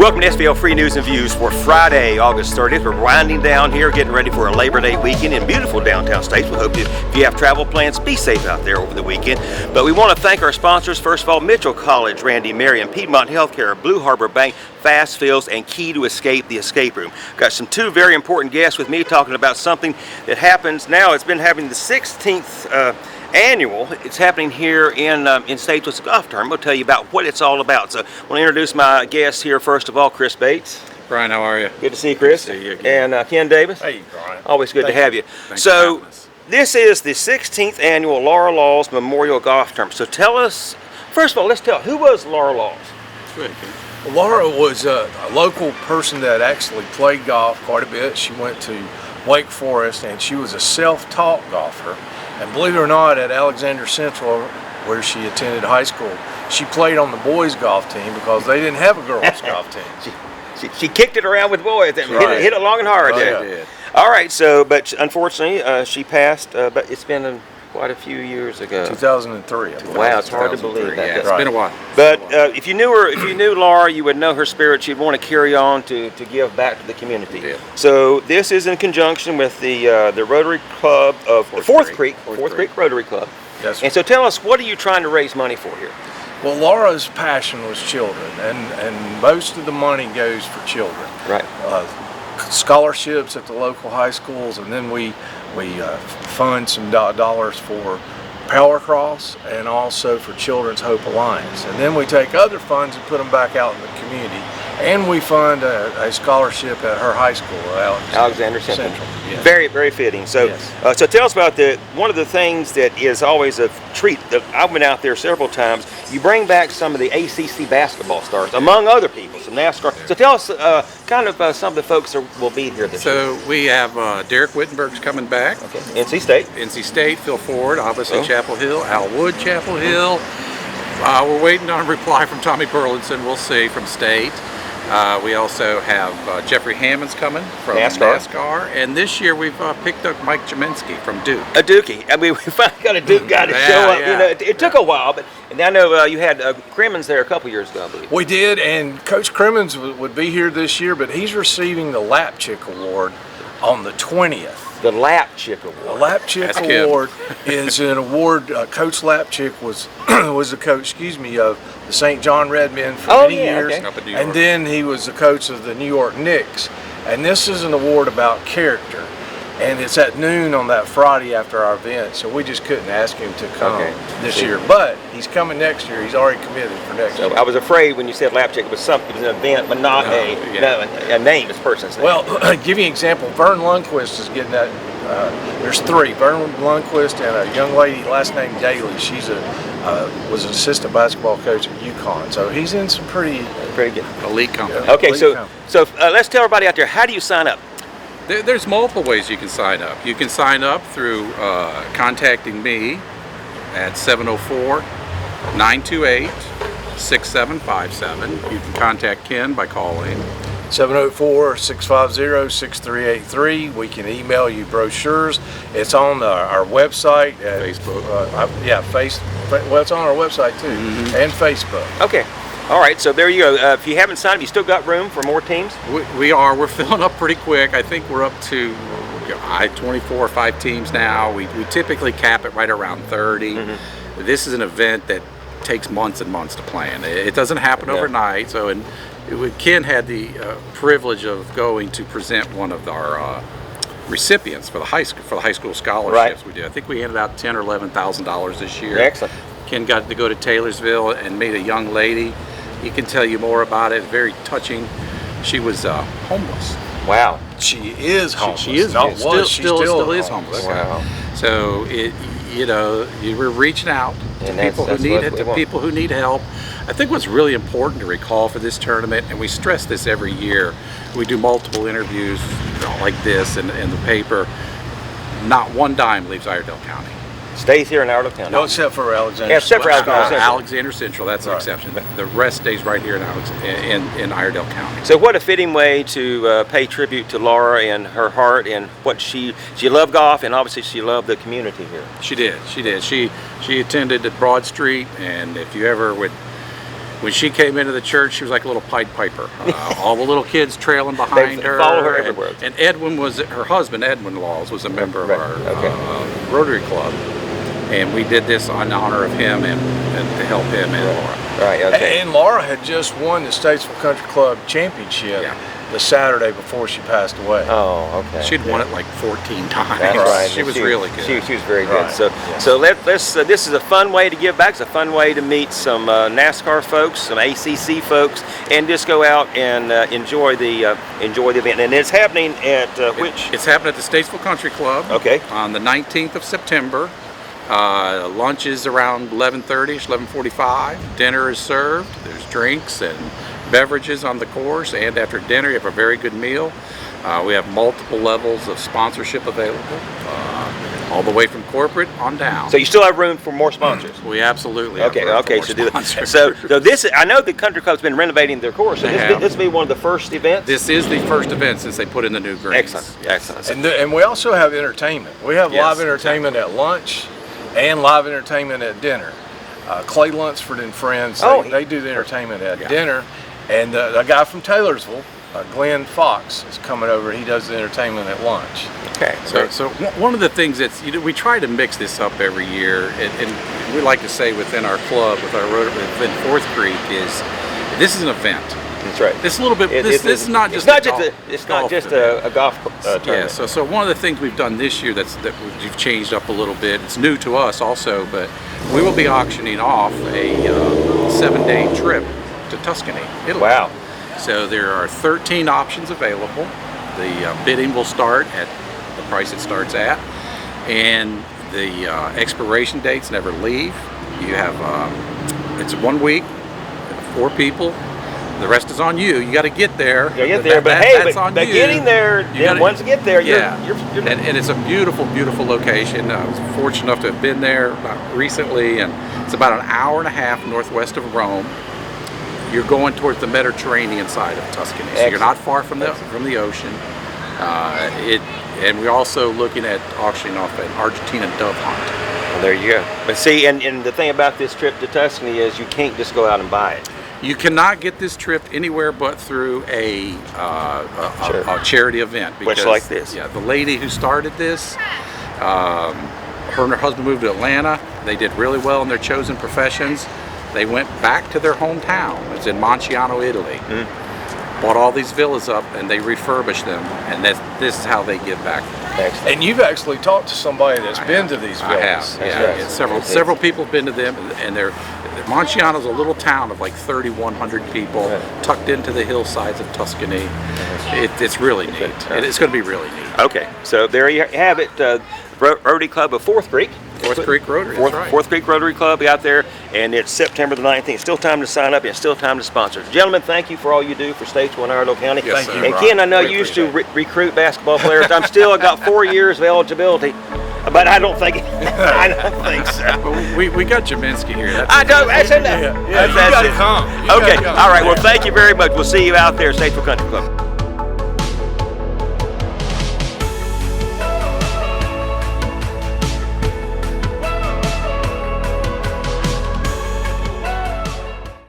Welcome to SVL Free News and Views for Friday, August 30th. We're winding down here, getting ready for a Labor Day weekend in beautiful downtown Statesville. We hope if you have travel plans, be safe out there over the weekend. But we want to thank our sponsors. First of all, Mitchell College, Randy Marion, Piedmont Healthcare, Blue Harbor Bank, Fast Fills, and Key to Escape, the Escape Room. Got two very important guests with me talking about something that happens now. It's been having the 16th annual. It's happening here in Statesville's golf tournament. We'll tell you about what it's all about. So I want to introduce my guests here. First of all, Chris Bates. Brian, how are you? Good to see you, Chris. Good to see you again. And Ken Davis. Hey, Brian. Always good to have you. Thanks So for having us. this is the 16th annual Laura Laws Memorial Golf Tournament. So tell us, first of all, let's tell, who was Laura Laws? Go ahead, Ken. Laura was a local person that actually played golf quite a bit. She went to Wake Forest and she was a self-taught golfer. And believe it or not, at Alexander Central, where she attended high school, she played on the boys' golf team because they didn't have a girls' golf team. She kicked it around with boys and Right. hit it long and hard. Oh, there. yeah. All right, so, but unfortunately, she passed, but it's been quite a few years ago. 2003. I believe. Wow, it's hard to believe 2003, that. Yeah, it's Right. been a while. But if you knew Laura, you would know her spirit. She'd want to carry on to give back to the community. Yeah. So this is in conjunction with the Rotary Club of Fourth Creek Rotary Club. Yes, sir. And so tell us, what are you trying to raise money for here? Well, Laura's passion was children, and most of the money goes for children. Right. Scholarships at the local high schools, and then we fund some dollars for Power Cross and also for Children's Hope Alliance. And then we take other funds and put them back out in the community. And we fund a scholarship at her high school, Alexander Central. Yes. Very, very fitting. So, Yes. so tell us about one of the things that is always a treat. I've been out there several times. You bring back some of the ACC basketball stars, among other people, some NASCAR. So tell us some of the folks that will be here this year. So we have Derek Wittenberg's coming back. Okay. NC State. NC State, Phil Ford, obviously Oh. Chapel Hill, Al Wood, Chapel Hill. We're waiting on a reply from Tommy Burlinson, we'll see, from State. We also have Jeffrey Hammond's coming from NASCAR. And this year we've picked up Mike Jaminski from Duke. A Dookie. I mean, we finally got a Duke guy to show up. Yeah. You know, it took a while, but I know you had Crimmins there a couple years ago, I believe. We did, and Coach Crimmins would be here this year, but he's receiving the Lap Chick Award on the 20th. The Lap Chick The Award. Lap Chick That's Kim. Award is an award. Coach Lapchick was the coach, of the St. John Redmen for many years, okay. Up in New York. and then he was the coach of the New York Knicks. And this is an award about character, and it's at noon on that Friday after our event. So we just couldn't ask him to come this year, but he's coming next year. He's already committed for next So year. I was afraid when you said Lap Chick, it was an event, but not a name, this person's name. Well, give you an example. Vern Lundquist is getting that. There's three. Vern Lundquist and a young lady, last name Daly. She's was an assistant basketball coach at UConn. So he's in some pretty Pretty good. Elite company. Okay, elite so company. let's tell everybody out there, how do you sign up? There's multiple ways you can sign up. You can sign up through contacting me at 704-928-6757. You can contact Ken by calling. 704-650-6383. We can email you brochures. It's on our website. At, Facebook. Well, it's on our website too, and Facebook. Okay. All right, so there you go. If you haven't signed up, you still got room for more teams? We're filling up pretty quick. I think we're up to 24 or 5 teams now. We typically cap it right around 30. This is an event that takes months and months to plan. It doesn't happen overnight. So, Ken had the privilege of going to present one of our recipients for the high school scholarships we do. I think we handed out $10,000 or $11,000 this year. Excellent. Ken got to go to Taylorsville and meet a young lady. He can tell you more about it. Very touching. She was homeless. Wow. She is homeless. She is Not still was. She still is homeless. Wow. So you were reaching out to And people that's who need what it, we to want. people who need help. I think what's really important to recall for this tournament, and we stress this every year, we do multiple interviews like this in the paper. Not one dime leaves Iredell County. Stays here in Iredell County. No, except for Alexander. Yeah, except for Alexander Central. Alexander Central, that's the Right. exception. The rest stays right here in Iredell County. So what a fitting way to pay tribute to Laura and her heart and what she loved golf, and obviously she loved the community here. She did. She attended at Broad Street, and if you ever would When she came into the church, she was like a little Pied Piper. All the little kids trailing behind her. Follow her everywhere. And Edwin was, her husband, Edwin Laws, was a member of our Rotary Club. And we did this in honor of him and to help him and Laura. Right, okay. And Laura had just won the Statesville Country Club championship the Saturday before she passed away. Oh, okay. She'd won it like 14 times. That's right. She was really good. She was very good. Right. So let's. This is a fun way to give back. It's a fun way to meet some NASCAR folks, some ACC folks, and just go out and enjoy the event. And it's happening at which? It's happening at the Statesville Country Club. Okay. On the 19th of September. Lunch is around 11:30, 11:45. Dinner is served. There's drinks and beverages on the course, and after dinner you have a very good meal. We have multiple levels of sponsorship available, all the way from corporate on down. So you still have room for more sponsors. We absolutely have room Okay. for So more do that. sponsors. So this, I know the country club's been renovating their course. So this will be one of the first events. This is the first event since they put in the new greens. Excellent. And we also have entertainment. We have Yes, live entertainment at lunch and live entertainment at dinner. Clay Lunsford and friends, they do the entertainment at dinner. And a guy from Taylorsville, Glenn Fox, is coming over. He does the entertainment at lunch. Okay. So one of the things that's, we try to mix this up every year, and we like to say within our club, with our Rotary, within Fourth Creek, is this is an event. That's right. This little bit. This is not just. It's not just a golf tournament. Yeah. So one of the things we've done this year that we've changed up a little bit. It's new to us also, but we will be auctioning off a 7-day trip to Tuscany, Italy. Wow. So there are 13 options available. The bidding will start at the price it starts at, and the expiration dates never leave. You have it's 1 week, 4 people. The rest is on you. You got to get there. You get there, that's on you. Getting there, once you get there, you're and it's a beautiful, beautiful location. I was fortunate enough to have been there recently, and it's about an hour and a half northwest of Rome. You're going towards the Mediterranean side of Tuscany, so you're not far from the ocean. And we're also looking at auctioning off an Argentina dove hunt. Well, there you go. But see, and the thing about this trip to Tuscany is you can't just go out and buy it. You cannot get this trip anywhere but through a charity event. Because, much like this. Yeah, the lady who started this, her and her husband moved to Atlanta. They did really well in their chosen professions. They went back to their hometown. It's in Monciano, Italy. Bought all these villas up and they refurbished them, and this is how they give back. Excellent. And you've actually talked to somebody that's been to these villas. I have. Yeah, several people have been to them, and Monciano's a little town of like 3,100 people, tucked into the hillsides of Tuscany. It's really neat. It's going to be really neat. Okay, so there you have it. Rotary Club of Fourth Creek. Fourth Creek Rotary, that's right. Fourth Creek Rotary Club out there, and it's September the 19th. Still time to sign up, and still time to sponsor. Gentlemen, thank you for all you do for Statesville and Iredell County. Yes, thank you, And Ron. Ken, I know you used to recruit basketball players. I got 4 years of eligibility, but I don't think so. But we got Jaminski here. That's enough. Yeah, you got to come. Okay, all right. Well, thank you very much. We'll see you out there, Statesville Country Club.